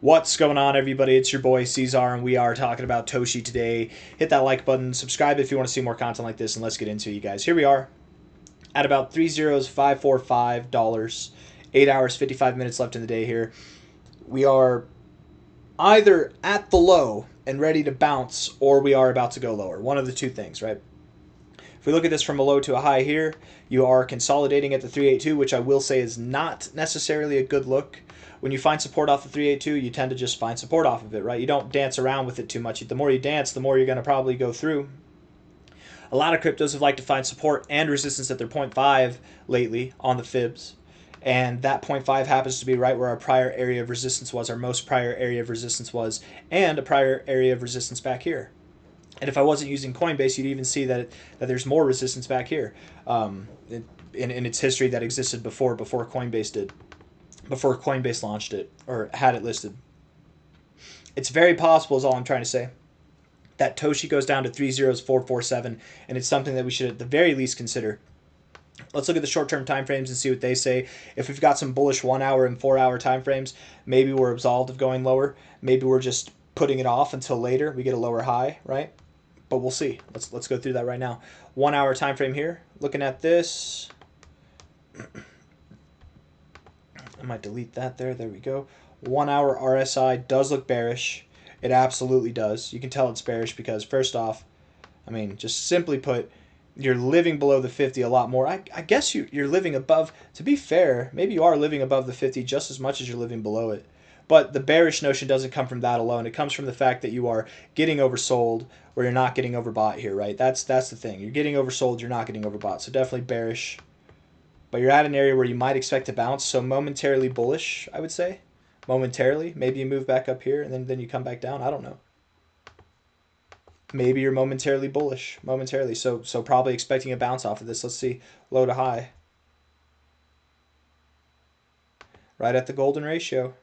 What's going on, everybody? It's your boy C-Zar, and we are talking about TOSHI today. Hit that like button, subscribe if you want to see more content like this, and let's get into it, you guys. Here we are at about $3,0545, 8 hours, 55 minutes left in the day here. We are either at the low and ready to bounce, or we are about to go lower. One of the two things, right? If we look at this from a low to a high here, you are consolidating at the 382, which I will say is not necessarily a good look. When you find support off the 382, you tend to just find support off of it, right? You don't dance around with it too much. The more you dance, the more you're going to probably go through. A lot of cryptos have liked to find support and resistance at their 0.5 lately on the fibs. And that 0.5 happens to be right where our prior area of resistance was, our most prior area of resistance was, and a prior area of resistance back here. And if I wasn't using Coinbase, you'd even see that there's more resistance back here in its history that existed before Coinbase did. Before Coinbase launched it or had it listed. It's very possible, is all I'm trying to say, that TOSHI goes down to 30447, and it's something that we should at the very least consider. Let's look at the short-term time frames and see what they say. If we've got some bullish 1 hour and 4 hour time frames, maybe we're absolved of going lower. Maybe we're just putting it off until later. We get a lower high, right? But we'll see. Let's go through that right now. 1 hour time frame here. Looking at this. I might delete that there. There we go. 1 hour RSI does look bearish. It absolutely does. You can tell it's bearish because, first off, I mean, just simply put, you're living below the 50 a lot more. I guess you're living above. To be fair, maybe you are living above the 50 just as much as you're living below it. But the bearish notion doesn't come from that alone. It comes from the fact that you are getting oversold or you're not getting overbought here, right? That's the thing. You're getting oversold, you're not getting overbought. So definitely bearish. But you're at an area where you might expect to bounce, so momentarily bullish, I would say. Momentarily. Maybe you move back up here, and then you come back down. I don't know. Maybe you're momentarily bullish. Momentarily. So probably expecting a bounce off of this. Let's see. Low to high. Right at the golden ratio.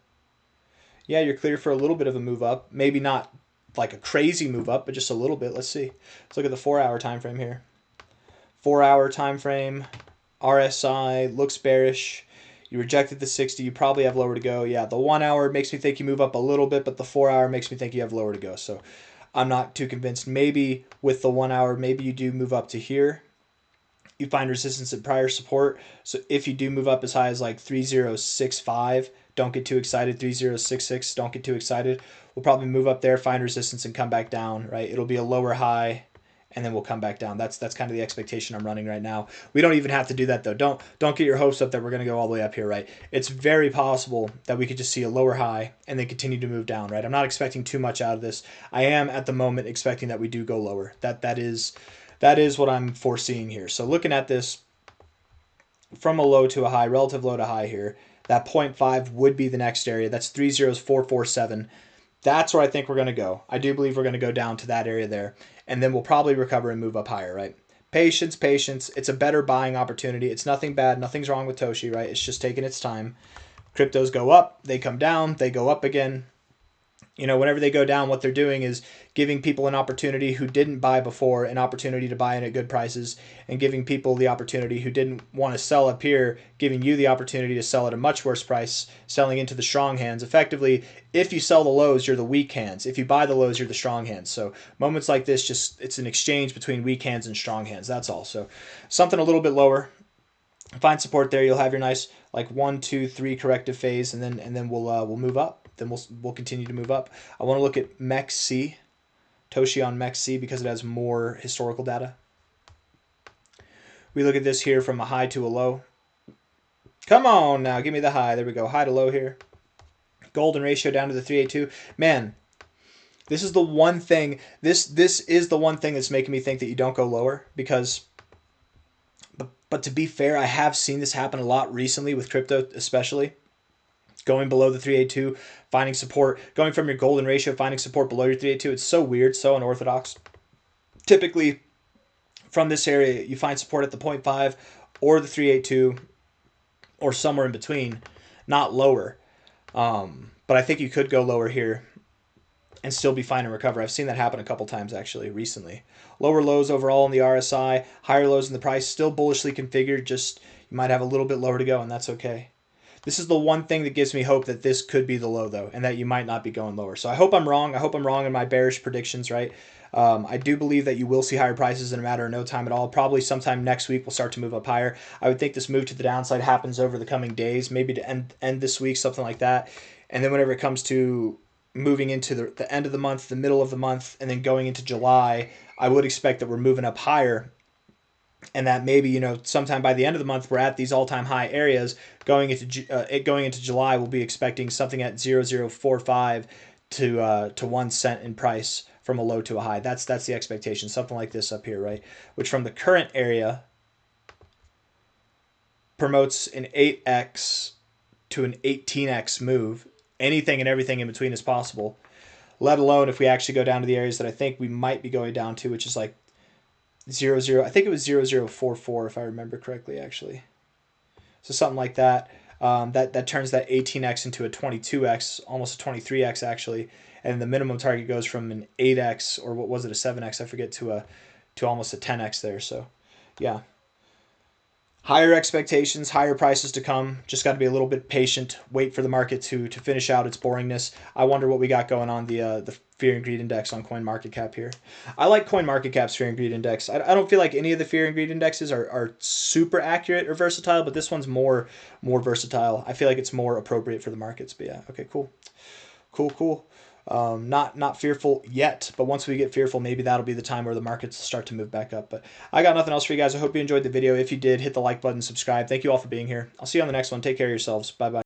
Yeah, you're clear for a little bit of a move up. Maybe not like a crazy move up, but just a little bit. Let's see. Let's look at the 4 hour time frame here. 4 hour time frame. RSI looks bearish. You rejected the 60. You probably have lower to go. Yeah, the 1 hour makes me think you move up a little bit, but the 4 hour makes me think you have lower to go. So I'm not too convinced. Maybe with the 1 hour, maybe you do move up to here. You find resistance at prior support. So if you do move up as high as like 3065, don't get too excited. 3066, don't get too excited. We'll probably move up there, find resistance, and come back down, right? It'll be a lower high, and then we'll come back down. That's kind of the expectation I'm running right now. We don't even have to do that, though. Don't get your hopes up that we're going to go all the way up here, right? It's very possible that we could just see a lower high and then continue to move down, right? I'm not expecting too much out of this. I am, at the moment, expecting that we do go lower. That is what I'm foreseeing here. So looking at this from a low to a high, relative low to high here, that 0.5 would be the next area. That's 30447. That's where I think we're going to go. I do believe we're going to go down to that area there, and then we'll probably recover and move up higher, right? Patience, patience. It's a better buying opportunity. It's nothing bad. Nothing's wrong with TOSHI, right? It's just taking its time. Cryptos go up, they come down, they go up again. You know, whenever they go down, what they're doing is giving people an opportunity who didn't buy before, an opportunity to buy in at good prices, and giving people the opportunity who didn't want to sell up here, giving you the opportunity to sell at a much worse price, selling into the strong hands. Effectively, if you sell the lows, you're the weak hands. If you buy the lows, you're the strong hands. So moments like this, just it's an exchange between weak hands and strong hands. That's all. So something a little bit lower. Find support there. You'll have your nice like 1, 2, 3 corrective phase, and then we'll move up. Then we'll continue to move up. I want to look at MEXC, TOSHI on MEXC, because it has more historical data. We look at this here from a high to a low. Come on now, give me the high. There we go, high to low here. Golden ratio down to the 382. Man, this is the one thing. This is the one thing that's making me think that you don't go lower, because. But to be fair, I have seen this happen a lot recently with crypto, especially. Going below the 382, finding support, going from your golden ratio, finding support below your 382. It's so weird, so unorthodox. Typically, from this area, you find support at the 0.5 or the 382 or somewhere in between, not lower. But I think you could go lower here and still be fine and recover. I've seen that happen a couple times, actually, recently. Lower lows overall in the RSI, higher lows in the price, still bullishly configured, just you might have a little bit lower to go, and that's okay. This is the one thing that gives me hope that this could be the low, though, and that you might not be going lower. So I hope I'm wrong. I hope I'm wrong in my bearish predictions, right? I do believe that you will see higher prices in a matter of no time at all. Probably sometime next week we'll start to move up higher. I would think this move to the downside happens over the coming days, maybe to end this week, something like that. And then whenever it comes to moving into the end of the month, the middle of the month, and then going into July, I would expect that we're moving up higher, and that maybe, you know, sometime by the end of the month we're at these all-time high areas. Going into July, we'll be expecting something at 0.0045 to 1 cent in price from a low to a high. That's the expectation, something like this up here, right? Which from the current area promotes an 8x to an 18x move. Anything and everything in between is possible, let alone if we actually go down to the areas that I think we might be going down to, which is like 0.0, I think it was 0.044 if I remember correctly, actually. So something like that. That turns that 18x into a 22x, almost a 23x actually, and the minimum target goes from an 8x, or what was it, a 7x, I forget, to almost a 10x there. So yeah, higher expectations, higher prices to come. Just got to be a little bit patient, wait for the market to finish out its boringness. I wonder what we got going on the Fear and Greed Index on CoinMarketCap here. I like CoinMarketCap's Fear and Greed Index. I don't feel like any of the Fear and Greed Indexes are super accurate or versatile, but this one's more versatile. I feel like it's more appropriate for the markets. But yeah, okay, cool. Not fearful yet, but once we get fearful, maybe that'll be the time where the markets start to move back up. But I got nothing else for you guys. I hope you enjoyed the video. If you did, hit the like button, subscribe. Thank you all for being here. I'll see you on the next one. Take care of yourselves. Bye-bye.